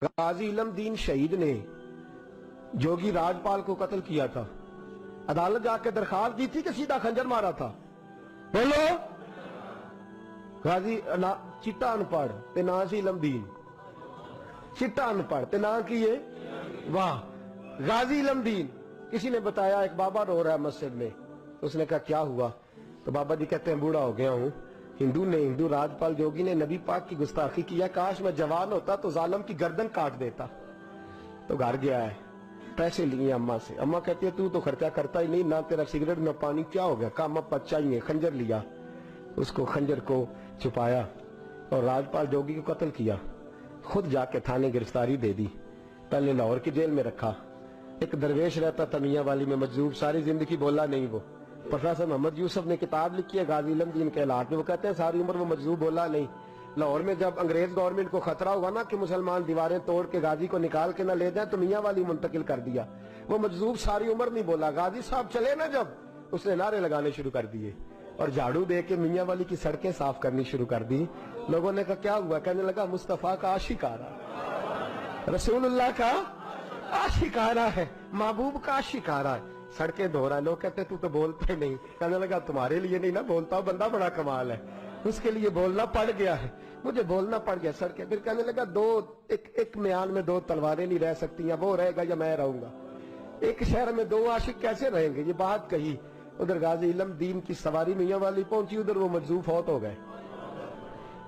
गाजी इलम दीन शहीद ने जोगी राजपाल को कत्ल किया था। अदालत जाके दरखास्त दी थी कि सीधा खंजर मारा था। बोलो गाजी चिट्टा अनपढ़ ते ना सी इलम दीन, चिट्टा अनपढ़ ते ना की है वाह गाजी इलम दीन। किसी ने बताया एक बाबा रो रहा है मस्जिद में, तो उसने कहा क्या हुआ? तो बाबा जी कहते हैं बूढ़ा हो गया हूं, हिंदू राजपाल जोगी ने नबी पाक की गुस्ताखी किया, काश मैं जवान होता तो जालिम की गर्दन काट देता। तो घर गया है, पैसे लिए अम्मा से। अम्मा कहती है तू तो खर्चा करता ही नहीं, ना तेरा सिगरेट ना पानी, क्या हो गया? काम अब चाहिए। खंजर लिया, उसको खंजर को छुपाया और राजपाल जोगी को कत्ल किया। खुद जाके थाने गिरफ्तारी दे दी, पहले लाहौर की जेल में रखा। एक दरवेश रहता था मियां वाली में मजजूब, सारी जिंदगी बोला नहीं वो। प्रोफेसर मोहम्मद यूसुफ ने किताब लिखी है गाजी इलम दीन के हालात में, वो कहते हैं सारी उम्र वो मजजूब बोला नहीं। लाहौर में जब अंग्रेज गवर्नमेंट को खतरा हुआ ना कि मुसलमान दीवारें तोड़ के गाजी को निकाल के ना ले जाए, तो मियां वाली मुंतकिल कर दिया। वो मजजूब सारी उम्र नहीं बोला। गाजी साहब चले ना जब, उसने नारे लगाने शुरू कर दिए और झाड़ू दे के मियां वाली की सड़कें साफ करनी शुरू कर दी। लोगों ने कहा क्या हुआ? कहने लगा मुस्तफा का आशिक आ रहा, रसूलुल्लाह का आशिक आ रहा है, महबूब का आशिक आ रहा है, सड़कें धो रहा है। लोग कहते तू तो बोलते नहीं। कहने लगा तुम्हारे लिए नहीं ना बोलता, बंदा बड़ा कमाल है, उसके लिए बोलना पड़ गया है, मुझे बोलना पड़ गया सड़कें। फिर कहने लगा एक म्यान में दो तलवारें नहीं रह सकती, वो रहेगा या मैं रहूंगा। एक शहर में दो आशिक कैसे रहेंगे? ये बात कही। उधर गाजी इलम दीन की सवारी मियां वाली पहुंची, उधर वो मजजूब फौत हो गए।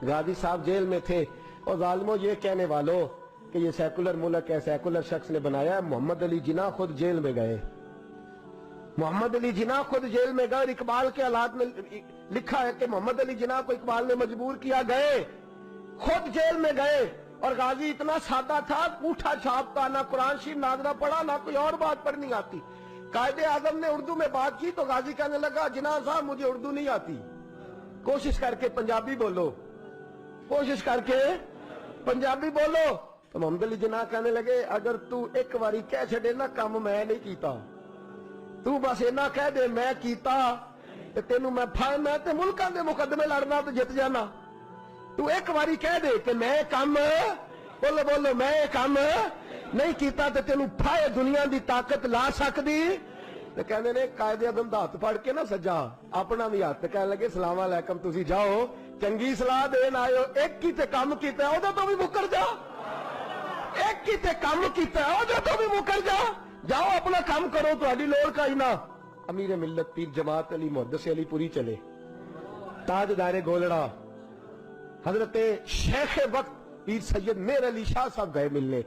गाजी साहब जेल में थे और जालिमों ये कहने वालों कि ये सेकुलर मुल्क है, सेकुलर शख्स ने बनाया है। मोहम्मद अली जिन्ना खुद जेल में गए, मोहम्मद अली जिन्ना खुद जेल में गए। इकबाल के हालात में लिखा है कि मोहम्मद अली जिन्ना को इकबाल ने मजबूर किया, गए खुद जेल में गए। और गाजी इतना सादा था, पूठा छापता, ना कुरान शरीफ नाजरा पढ़ा, ना कोई और बात पढ़नी आती। कायदे आजम ने उर्दू में बात की तो गाजी कहने लगा जिन्ना साहब मुझे उर्दू नहीं आती, कोशिश करके पंजाबी बोलो, कोशिश करके पंजाबी बोलो। तो मोहम्मद अली जिन्ना कहने लगे अगर तू एक बारी कह छड़े ना काम मैं नहीं कीता, तू बस इना कह दे मैं कीता ते तेनू मैं ते मुल्कां दे मुकदमे लड़ना तो जित जाना। तू एक बारी कह दे कि मैं काम बोलो बोलो मैं काम नहीं कीता ते तेनू फाए दुनिया दी ताकत ला सकदी। ते कहंदे ने कायदे आज़म दा हत्थ फड़ के ना सज्जा अपना भी हत्थ कहने लगे सलाम अलैकुम तुसी जाओ, चंगी सलाह देन आयो, एक ही ते काम कीता ओदे तो भी मुकर जा, एक ही ते काम कीता ओदे तो भी मुकर जा, जाओ अपना काम करो, तुम्हारी लोड़ का ही ना। अमीर मिल्लत पीर जमात अली मुहद्दिस अली पुरी चले, ताजदारे गोलड़ा हजरत शेख वक्त पीर सैयद मेर अली शाह साहब गए मिलने,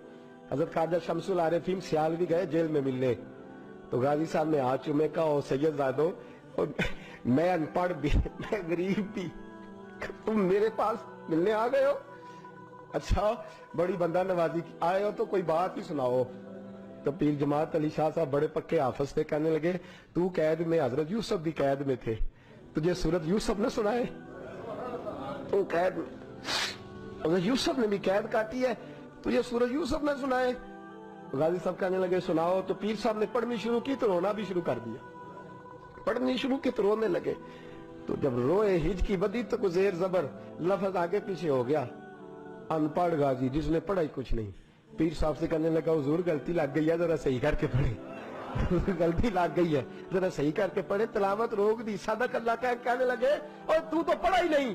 हजरत ख्वाजा शमसुल आरिफीन सियाल भी गए जेल में मिलने। तो गाजी साहब ने हाथ चूमे का और सैयद जादो और मैं अनपढ़ भी, मैं गरीब भी, तुम मेरे पास मिलने आ गए हो? अच्छा बड़ी बंदा नवाजी आए हो तो कोई बात ही सुनाओ। तो पीर जमात अली शाह साहब बड़े पक्के हाफिज थे, कहने लगे तू कैद में, हजरत यूसुफ भी कैद में थे, तुझे सूरत यूसुफ ने सुनाए? तू कैद में, हजरत यूसुफ ने भी कैद काटी है, तुझे सूरत यूसुफ ने सुनाए? तो गाजी साहब कहने लगे सुनाओ। तो पीर साहब ने पढ़नी शुरू की तो रोना भी शुरू कर दिया, पढ़नी शुरू की तो रोने लगे। तो जब रोए हिज की बदी तो कुछ जेर जबर लफ्ज आगे पीछे हो गया। अनपढ़ गाजी जिसने पढ़ा ही कुछ नहीं, पीर साहब से कहने लगा हुजूर गलती लग गई है, जरा सही करके पढ़े गलती लग गई है, जरा सही करके पढ़े, तलावत रोक दी। सदक अल्लाह का कहने लगे और तू तो पढ़ा ही नहीं,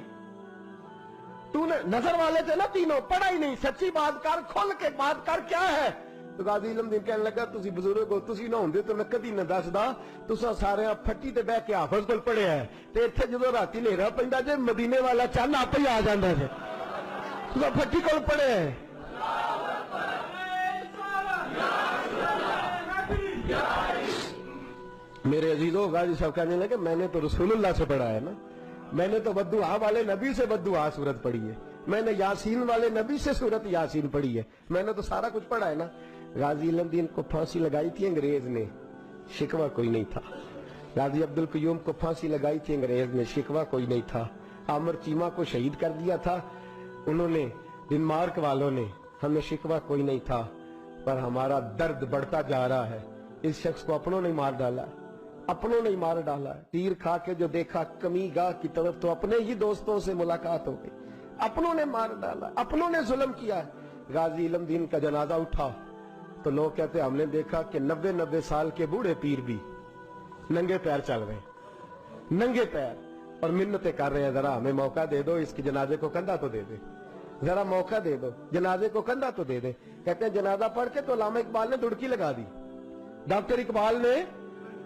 तूने नजर वाले थे ना तीनों, पढ़ा ही नहीं, सच्ची बात कर, खोल के बात कर, क्या है? तो गाजी इलम दीन कहने लगा तुसी बुजुर्ग हो, तुसी ना होंदे तो मैं कदी ना दसदा, तुसा सारे फट्टी ते बह के हाफिज कोल पढ़िया है, ते इत्थे जदों राती नेरा पैंदा जे मदीने वाला चंद आपे ही आ जांदा जे, तुसा फट्टी कोल पढ़े है। मेरे अजीजों गाजी साहब कहने लगे मैंने तो रसूलुल्लाह से पढ़ा है ना, मैंने तो बद्दुआ वाले नबी से बद्दुआ सूरत पढ़ी है, मैंने यासीन वाले नबी से सूरत यासीन पढ़ी है, मैंने तो सारा कुछ पढ़ा है ना। गाजी इलम दीन को फांसी लगाई थी अंग्रेज ने, शिकवा कोई नहीं था। गाजी अब्दुल कयूम को फांसी लगाई थी अंग्रेज ने, शिकवा कोई नहीं था। आमिर चीमा को शहीद कर दिया था उन्होंने, डेनमार्क वालों ने, हमें शिकवा कोई नहीं था। पर हमारा दर्द बढ़ता जा रहा है, इस शख्स को अपनों ने मार डाला, अपनों ने मार डाला। तीर खा के जो देखा कमी गाह की तरफ तो अपने ही दोस्तों से मुलाकात हो गई, अपनों ने मार डाला, अपनों ने जुल्म किया। गाजी इल्म दीन का जनाजा उठा तो लोग कहते हमने देखा कि 90-90 साल के बूढ़े पीर भी नंगे पैर चल रहे हैं, नंगे पैर, और मिन्नतें कर रहे हैं, जरा हमें मौका दे दो, इसकी जनाजे को कंधा तो दे दे, जरा मौका दे दो, जनाजे को कंधा तो दे दे। कहते हैं जनाजा पढ़ के तो अल्लामा इकबाल ने दुड़की लगा दी, डॉक्टर इकबाल ने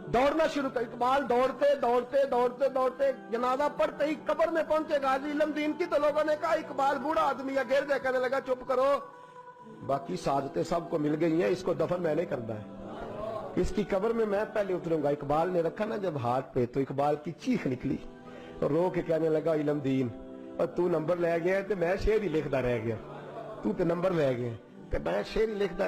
दौड़ना शुरू कर। इकबाल दौड़ते दौड़ते दौड़ते दौड़ते जनाजा पढ़ते ही कब्र में पहुंचे गाजी इल्म दीन की, तो लोगों ने कहा इकबाल बूढ़ा आदमी है, गिर जाए। कहने लगा चुप करो, बाकी साजतें सबको मिल गई हैं, इसको दफन मैंने करना है, इसकी कब्र में मैं पहले उतरूंगा। इकबाल ने रखा ना जब हाथ पे, तो इकबाल की चीख निकली और रो के कहने लगा इल्म दीन, और तू नंबर ले गया तो मैं शेर ही लिखता रह गया, तू तो नंबर ले गया तो मैं शेर ही लिखता